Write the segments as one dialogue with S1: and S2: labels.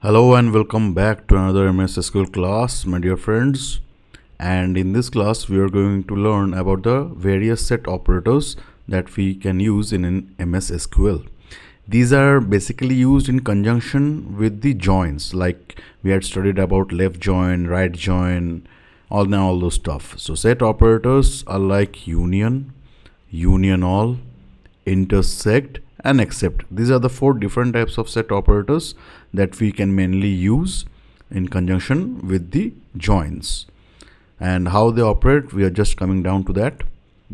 S1: Hello and welcome back to another MS SQL class, my dear friends. And in this class, we are going to learn about the various set operators that we can use in an MS SQL. These are basically used in conjunction with the joins, like we had studied about left join, right join, all those stuff. So set operators are like union, union all, intersect, and except. These are the four different types of set operators that we can mainly use in conjunction with the joins. And how they operate, we are just coming down to that.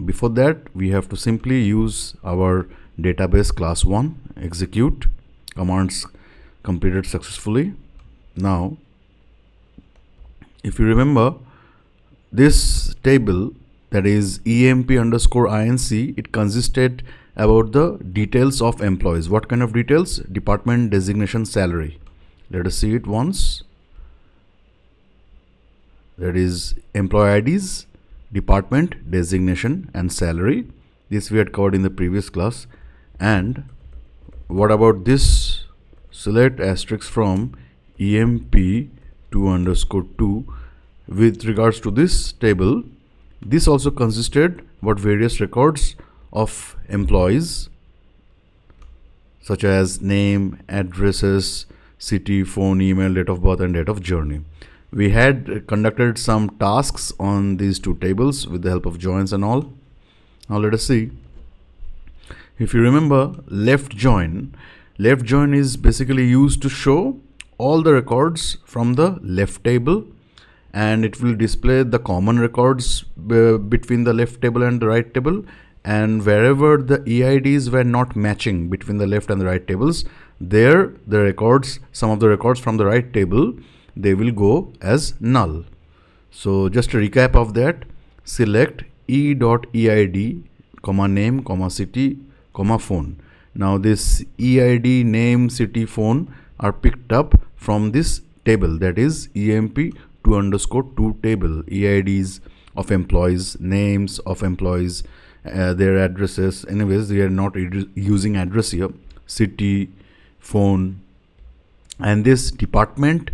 S1: Before that, we have to simply use our database class 1, execute, commands completed successfully. Now, if you remember, this table, that is EMP_INC, it consisted about the details of employees. What kind of details? Department, designation, salary. Let us see it once. That is employee IDs, department, designation, and salary. This we had covered in the previous class. And what about this? Select asterisk from EMP2_2. With regards to this table, this also consisted about various records of employees such as name, addresses, city, phone, email, date of birth, and date of journey. We had conducted some tasks on these two tables with the help of joins and all. Now let us see. If you remember, left join is basically used to show all the records from the left table, and it will display the common records between the left table and the right table. And wherever the EIDs were not matching between the left and the right tables, there the records, some of the records from the right table, they will go as null. So just a recap of that, select e.eid, name, city, phone. Now this EID, name, city, phone are picked up from this table, that is EMP2_2 table. EIDs of employees, names of employees, their addresses. Anyways, we are not using address here. City, phone, and this department,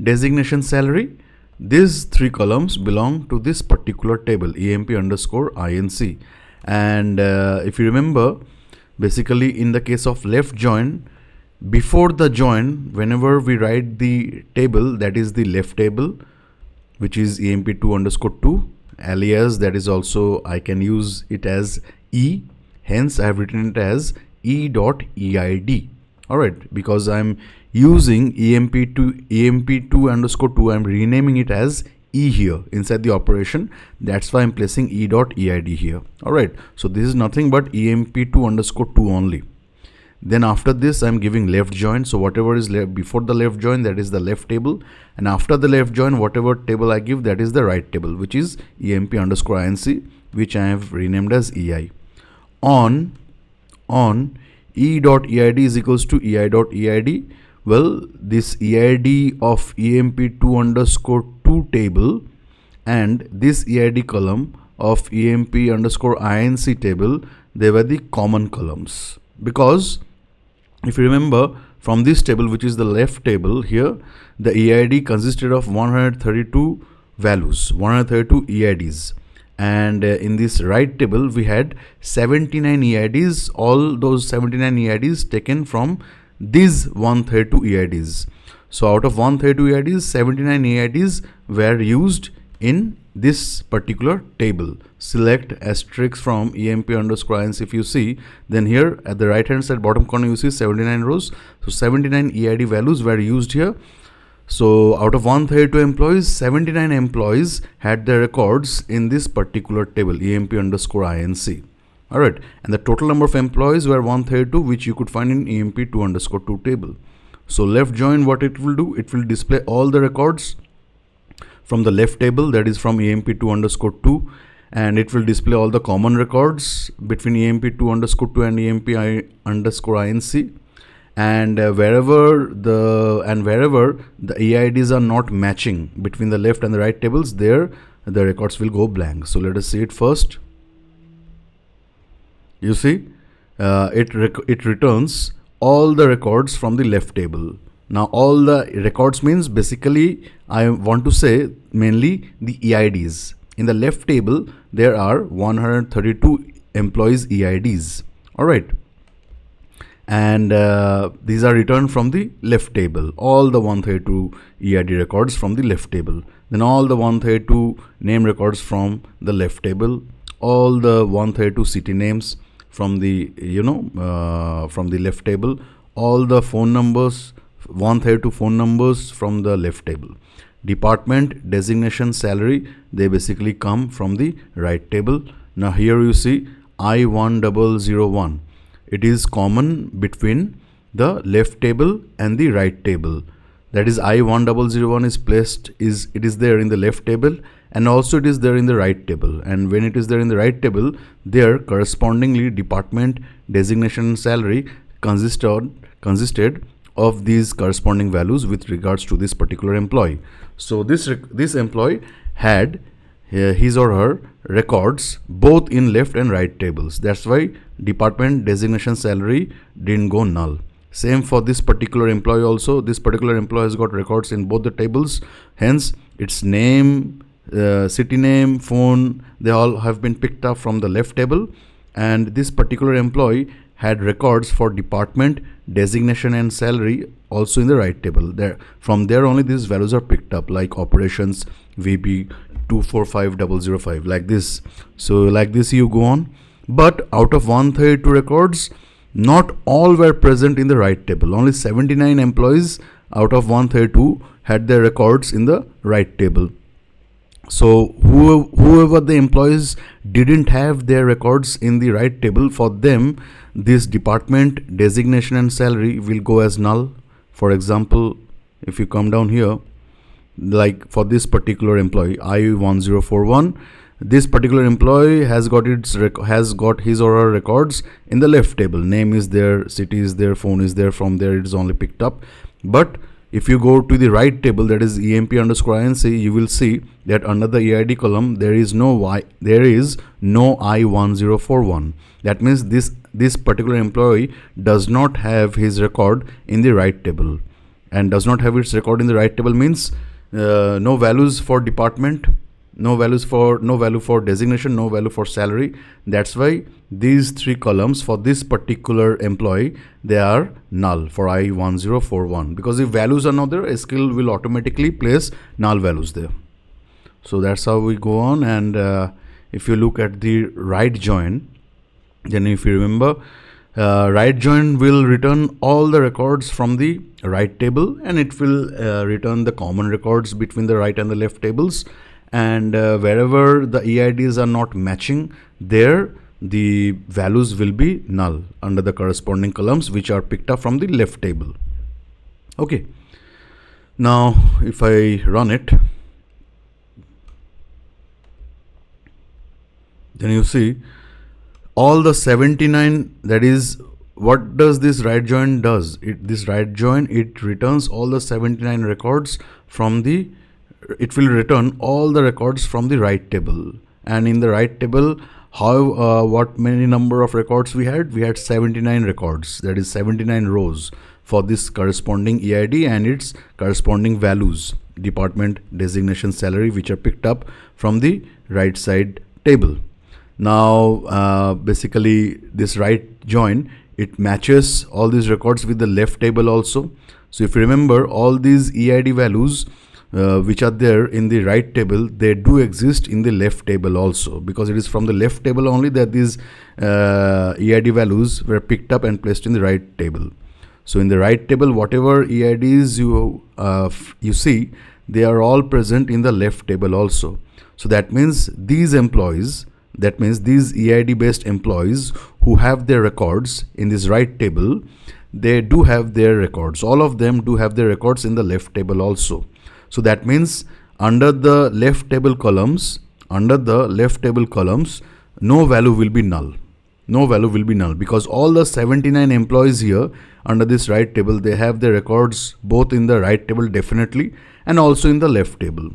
S1: designation, salary. These three columns belong to this particular table, EMP_INC. And if you remember, basically in the case of left join, before the join, whenever we write the table, that is the left table, which is EMP2_2, alias, that is also, I can use it as E, hence I have written it as E.eid. Alright, because I'm using EMP2_2, I'm renaming it as E here inside the operation. That's why I'm placing E.eid here. Alright, so this is nothing but EMP2_2 only. Then after this, I'm giving left join. So whatever is left before the left join, that is the left table. And after the left join, whatever table I give, that is the right table, which is EMP_INC, which I have renamed as EI. On E.eid is equals to EI.eid. Well, this EID of EMP2_2 table and this EID column of EMP_INC table, they were the common columns. Because if you remember, from this table, which is the left table here, the EID consisted of 132 values, 132 EIDs. And in this right table, we had 79 EIDs, all those 79 EIDs taken from these 132 EIDs. So out of 132 EIDs, 79 EIDs were used in this particular table. Select asterisk from EMP_INC. If you see, then here at the right hand side bottom corner, you see 79 rows. So 79 EID values were used here. So out of 132 employees, 79 employees had their records in this particular table, EMP_INC. Alright, and the total number of employees were 132, which you could find in EMP2_2 table. So left join, what it will do, it will display all the records from the left table, that is from EMP2_2, and it will display all the common records between EMP2_2 and EMP_INC. And wherever the EIDs are not matching between the left and the right tables, there the records will go blank. So let us see it first. You see, it returns all the records from the left table. Now all the records means basically I want to say mainly the EIDs. In the left table there are 132 employees EIDs. Alright. And these are returned from the left table, all the 132 EID records from the left table, then all the 132 name records from the left table, all the 132 city names from the from the left table, all the phone numbers, 132 phone numbers from the left table. Department, designation, salary, they basically come from the right table. Now here you see I1001. It is common between the left table and the right table. That is I1001 is placed, it is there in the left table, and also it is there in the right table. And when it is there in the right table, there correspondingly department, designation and salary consisted of these corresponding values with regards to this particular employee. So this employee had his or her records both in left and right tables. That's why department, designation, salary didn't go null. Same for this particular employee also. This particular employee has got records in both the tables. Hence, its name, city name, phone, they all have been picked up from the left table. And this particular employee had records for department, designation and salary also in the right table. From there only these values are picked up, like operations, VP 245005, like this. So like this you go on. But out of 132 records, not all were present in the right table. Only 79 employees out of 132 had their records in the right table. So whoever the employees didn't have their records in the right table, for them this department, designation and salary will go as null. For example, if you come down here, like for this particular employee I1041, this particular employee has got his or her records in the left table. Name is there, city is there, phone is there. From there it is only picked up. But if you go to the right table, that is EMP_INC, you will see that under the EID column there is no I1041. That means this particular employee does not have his record in the right table. And does not have its record in the right table means no values for department, no value for designation, no value for salary. That's why these three columns for this particular employee, they are null for I1041, because if values are not there, SQL will automatically place null values there. So that's how we go on. And if you look at the right join, then if you remember, right join will return all the records from the right table, and it will return the common records between the right and the left tables. And wherever the EIDs are not matching, there the values will be null under the corresponding columns which are picked up from the left table. Okay. Now if I run it, then you see all the 79, that is, what does this right join does? This right join, it returns all the 79 records from the, it will return all the records from the right table. And in the right table, what many number of records we had? We had 79 records, that is 79 rows for this corresponding EID and its corresponding values, department, designation, salary, which are picked up from the right side table. Now basically this right join, it matches all these records with the left table also. So if you remember, all these EID values which are there in the right table, they do exist in the left table also, because it is from the left table only that these EID values were picked up and placed in the right table. So in the right table, whatever EIDs you see, they are all present in the left table also. So that means these employees, that means these EID based employees who have their records in this right table, they do have their records. All of them do have their records in the left table also. So that means under the left table columns, no value will be null. No value will be null, because all the 79 employees here under this right table, they have their records both in the right table definitely and also in the left table.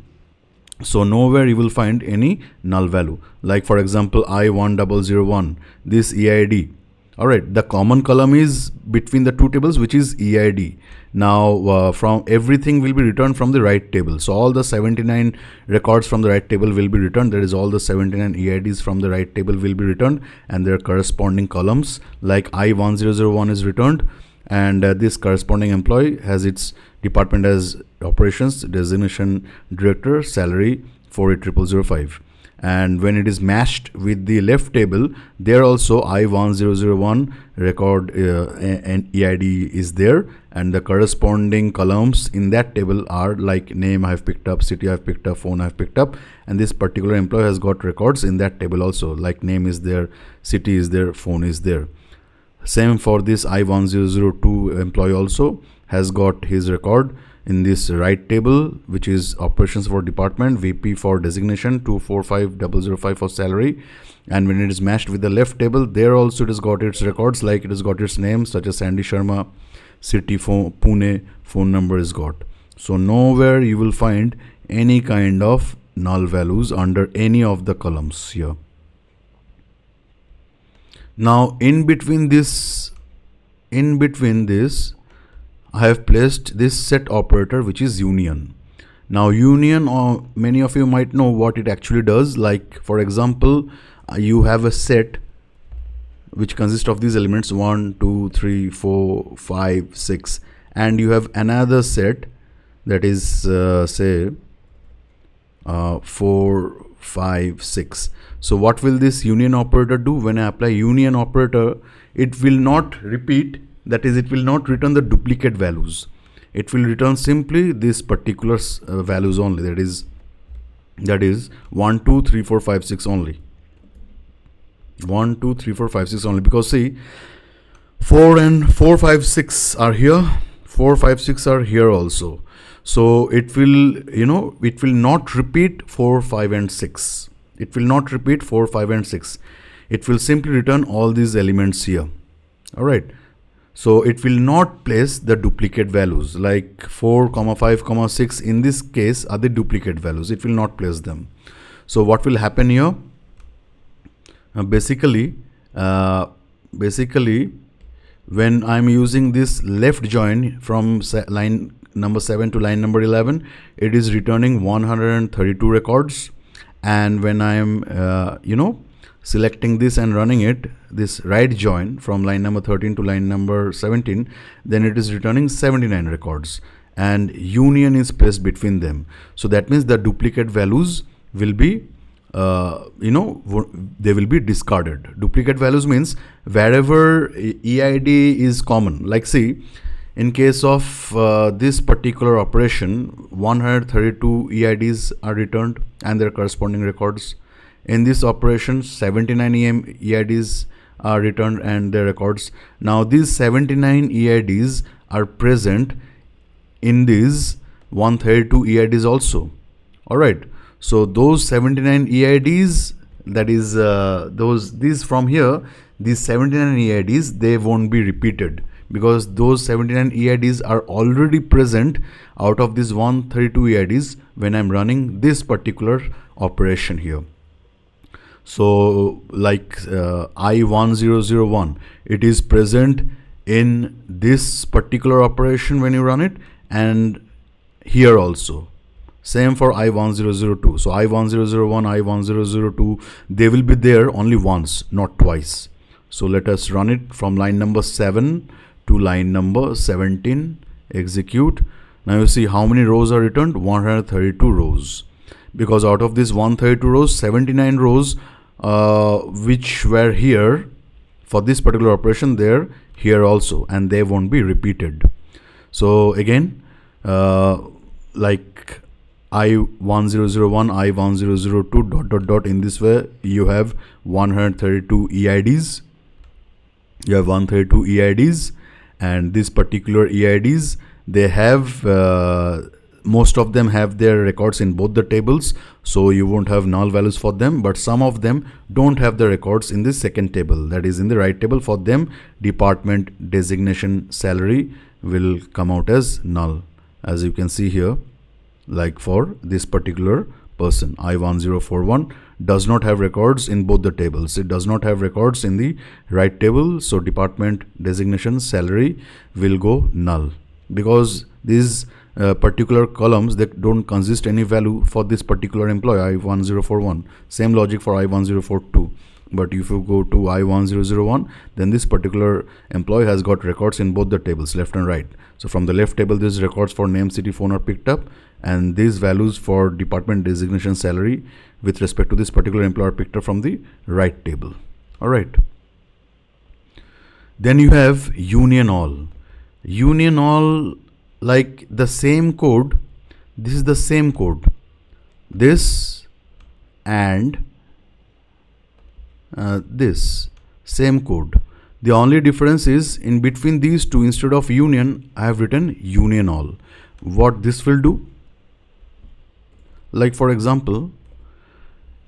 S1: So nowhere you will find any null value. Like for example, I1001, this EID. Alright, the common column is between the two tables, which is EID. Now from everything will be returned from the right table. So all the 79 records from the right table will be returned. That is, all the 79 EIDs from the right table will be returned, and their corresponding columns like I1001 is returned, and this corresponding employee has its department as operations, designation director, salary 48005. And when it is matched with the left table, there also I1001 record and EID is there, and the corresponding columns in that table are like name I have picked up, city I have picked up, phone I have picked up, and this particular employee has got records in that table also, like name is there, city is there, phone is there. Same for this I1002 employee also has got his record in this right table, which is operations for department, VP for designation, 245005 for salary. And when it is matched with the left table, there also it has got its records, like it has got its name such as Sandy Sharma, city, Pune, phone number is got. So nowhere you will find any kind of null values under any of the columns here. Now in between this I have placed this set operator, which is union. Now union, many of you might know what it actually does. Like for example, you have a set which consists of these elements 1, 2, 3, 4, 5, 6, and you have another set that is say 4, 5, 6. So what will this union operator do? When I apply union operator, it will not repeat, that is, it will not return the duplicate values. It will return simply this particular values only, that is 1, 2, 3, 4, 5, 6 only. 1, 2, 3, 4, 5, 6 only, because see 4 and 4, 5, 6 are here, 4, 5, 6 are here also. So it will, it will not repeat 4, 5 and 6. It will not repeat 4, 5 and 6. It will simply return all these elements here. All right. So it will not place the duplicate values, like 4, 5, 6 in this case are the duplicate values. It will not place them. So what will happen here? Basically, when I'm using this left join from line number 7 to line number 11, it is returning 132 records. And when I'm, selecting this and running it, this right join from line number 13 to line number 17, then it is returning 79 records, and union is placed between them. So that means the duplicate values will be, they will be discarded. Duplicate values means wherever EID is common, like see, in case of this particular operation, 132 EIDs are returned and their corresponding records. In this operation, 79 EIDs are returned and their records. Now these 79 EIDs are present in these 132 EIDs also. Alright, so those 79 EIDs, that is these from here, these 79 EIDs, they won't be repeated, because those 79 EIDs are already present out of these 132 EIDs when I'm running this particular operation here. So like I1001, it is present in this particular operation when you run it, and here also. Same for I1002. So I1001, I1002, they will be there only once, not twice. So let us run it from line number 7 to line number 17, execute. Now you see how many rows are returned? 132 rows. Because out of this 132 rows, 79 rows which were here for this particular operation, they're here also, and they won't be repeated. So again, like I1001, I1002 ... in this way, you have 132 EIDs. You have 132 EIDs, and this particular EIDs, they have most of them have their records in both the tables, so you won't have null values for them, but some of them don't have the records in the second table, that is in the right table. For them, department, designation, salary will come out as null, as you can see here. Like for this particular person, I1041 does not have records in both the tables. It does not have records in the right table, so department, designation, salary will go null. because these particular columns that don't consist any value for this particular employee I1041. Same logic for I1042. But if you go to I1001, then this particular employee has got records in both the tables, left and right. So from the left table, these records for name, city, phone are picked up, and these values for department designation, salary with respect to this particular employer picked up from the right table. All right. Then you have union all. Union all, like the same code. This is the same code. This and this same code. The only difference is in between these two, instead of union, I have written union all. What this will do? Like for example,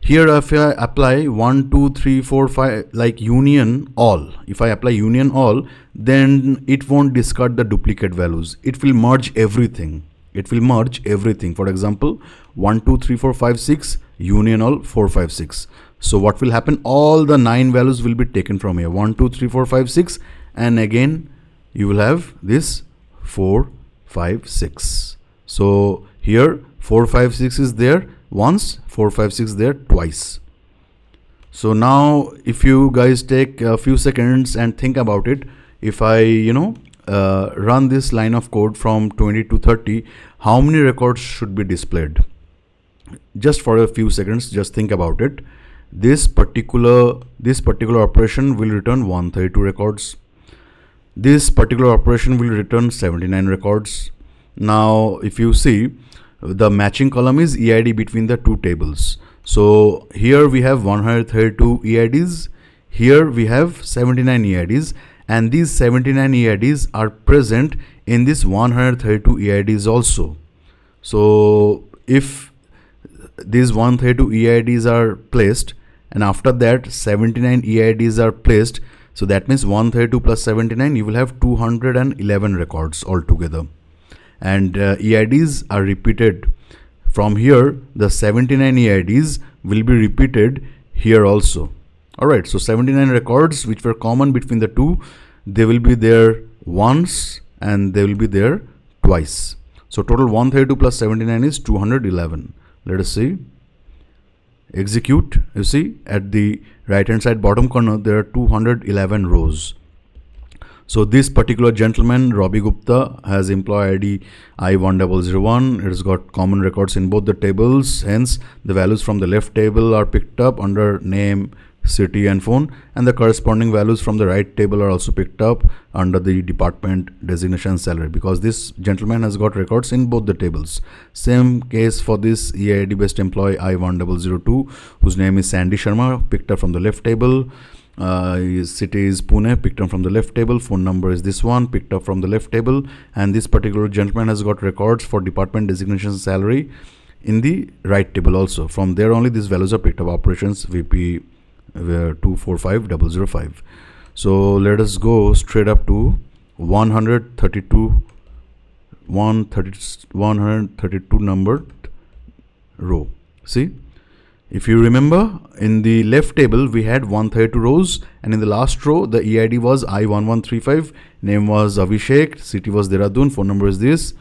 S1: here if I apply 1, 2, 3, 4, 5 like union all, if I apply union all, then it won't discard the duplicate values. It will merge everything. It will merge everything. For example, 1, 2, 3, 4, 5, 6 union all 4, 5, 6. So what will happen? All the 9 values will be taken from here. 1, 2, 3, 4, 5, 6, and again you will have this 4, 5, 6. So here 4, 5, 6 is there once, 4, 5, 6 there twice. So now if you guys take a few seconds and think about it, if I run this line of code from 20 to 30, how many records should be displayed? Just for a few seconds, just think about it. This particular operation will return 132 records. This particular operation will return 79 records. Now if you see, the matching column is EID between the two tables. So here we have 132 EIDs, here we have 79 EIDs, and these 79 EIDs are present in this 132 EIDs also. So if these 132 EIDs are placed, and after that 79 EIDs are placed, so that means 132 plus 79, you will have 211 records altogether. And EIDs are repeated. From here, the 79 EIDs will be repeated here also. Alright, so 79 records which were common between the two, they will be there once and they will be there twice. So total 132 plus 79 is 211. Let us see. Execute. You see at the right hand side bottom corner there are 211 rows. So this particular gentleman, Robbie Gupta, has employee ID I1001. It has got common records in both the tables. Hence, the values from the left table are picked up under name, city and phone, and the corresponding values from the right table are also picked up under the department designation, salary, because this gentleman has got records in both the tables. Same case for this EID based employee I1002, whose name is Sandy Sharma, picked up from the left table. His city is Pune, picked up from the left table. Phone number is this one, picked up from the left table. And this particular gentleman has got records for department designation, salary in the right table also. From there only these values are picked up. Operations VP 245005. So let us go straight up to 132 numbered row. See, if you remember, in the left table we had 132 rows, and in the last row the EID was I1135, name was Abhishek, city was Dehradun, phone number is this.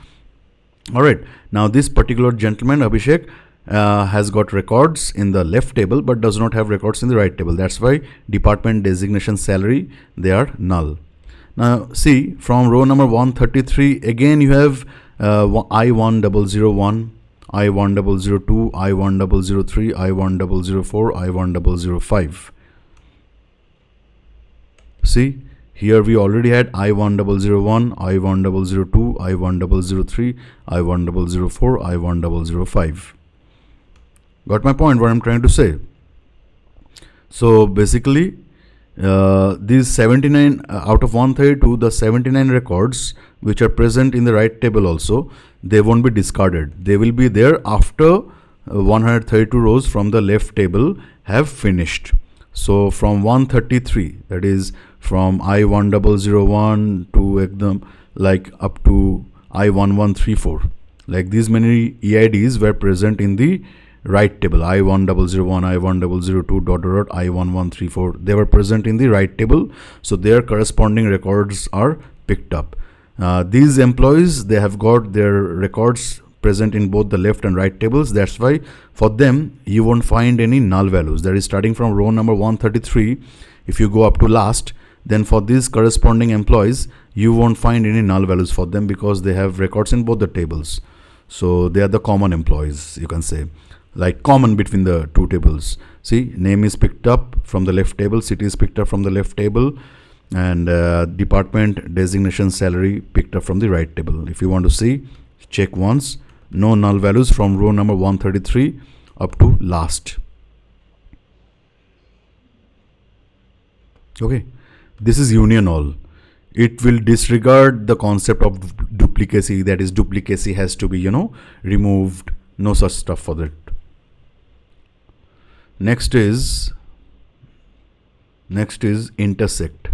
S1: Alright, now this particular gentleman Abhishek has got records in the left table but does not have records in the right table. That's why department designation, salary, they are null. Now see, from row number 133 again you have I1001, I1002, I1003, I1004, I1005. See, here we already had I1001, I1002, I1003, I1004, I1005. Got my point, what I'm trying to say? So basically, these 79 out of 132, the 79 records which are present in the right table also, they won't be discarded. They will be there after 132 rows from the left table have finished. So from 133, that is from I1001 to like up to I1134, like these many EIDs were present in the right table. I1001, I1002, dot dot dot, I1134, they were present in the right table, so their corresponding records are picked up. These employees, they have got their records present in both the left and right tables. That's why for them you won't find any null values. That is starting from row number 133. If you go up to last, then for these corresponding employees you won't find any null values for them because they have records in both the tables. So they are the common employees, you can say, like common between the two tables. See, name is picked up from the left table, city is picked up from the left table, and department, designation, salary picked up from the right table. If you want to see, check once. No null values from row number 133 up to last. Okay, this is union all. It will disregard the concept of duplicacy. That is, duplicacy has to be, removed. No such stuff for that. Next is intersect.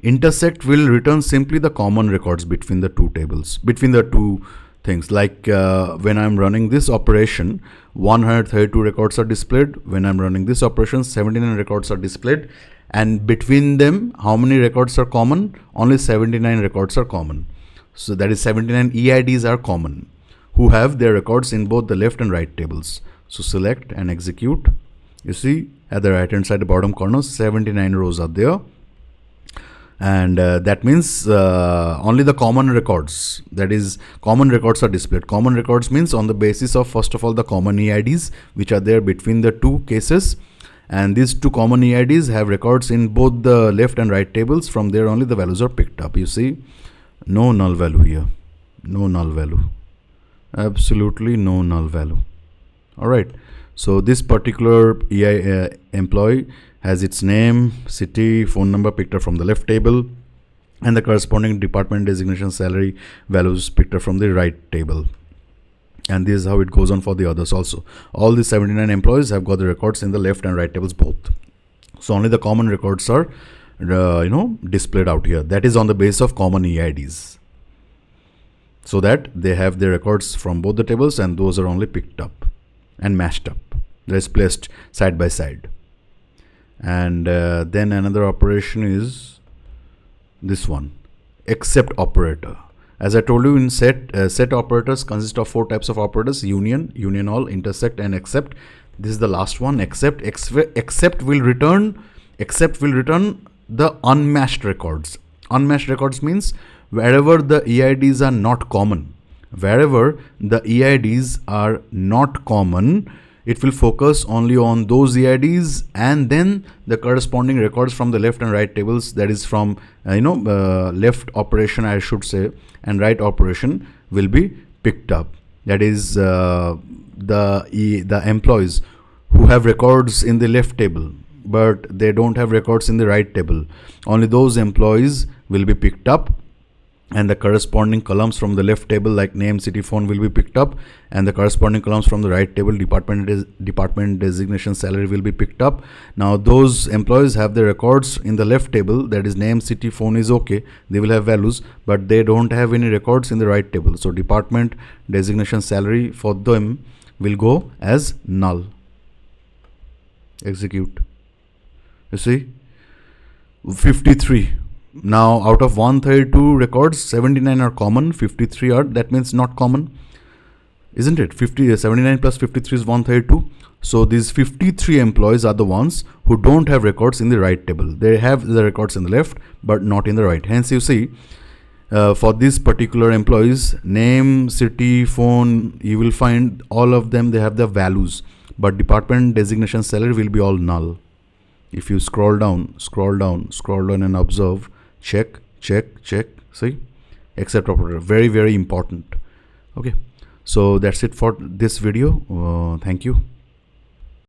S1: Intersect will return simply the common records between the two tables, between the two things. Like when I'm running this operation, 132 records are displayed. When I'm running this operation, 79 records are displayed. And between them, how many records are common? Only 79 records are common. So that is 79 EIDs are common, who have their records in both the left and right tables. So select and execute. You see at the right hand side, the bottom corner, 79 rows are there. And that means only the common records, that is, common records are displayed. Common records means on the basis of, first of all, the common EIDs which are there between the two cases. And these two common EIDs have records in both the left and right tables. From there only the values are picked up. You see, no null value here. No null value. Absolutely no null value. Alright. So this particular employee has its name, city, phone number picked up from the left table, and the corresponding department, designation, salary values picked up from the right table. And this is how it goes on for the others also. All the 79 employees have got the records in the left and right tables both. So only the common records are displayed out here. That is on the basis of common EIDs, so that they have their records from both the tables, and those are only picked up and mashed up. That is placed side by side. And then another operation is this one, except operator. As I told you, in set operators consist of 4 types of operators: union, union all, intersect, and except. This is the last one, except. Except will return the unmatched records. Unmatched records means wherever the EIDs are not common. Wherever the EIDs are not common, it will focus only on those EIDs, and then the corresponding records from the left and right tables, that is from left operation, I should say, and right operation, will be picked up. That is the employees who have records in the left table but they don't have records in the right table. Only those employees will be picked up, and the corresponding columns from the left table like name, city, phone will be picked up, and the corresponding columns from the right table, department, designation, salary, will be picked up. Now those employees have the records in the left table, that is name, city, phone is okay, they will have values, but they don't have any records in the right table. So department, designation, salary for them will go as null. Execute. You see, 53. Now out of 132 records, 79 are common, 53 are, that means not common, isn't it? 79 plus 53 is 132. So these 53 employees are the ones who don't have records in the right table. They have the records in the left but not in the right. Hence you see, for these particular employees, name, city, phone, you will find all of them, they have the values, but department, designation, salary will be all null. If you scroll down and observe, check, see, except operator, very, very important. Okay, so that's it for this video. Thank you.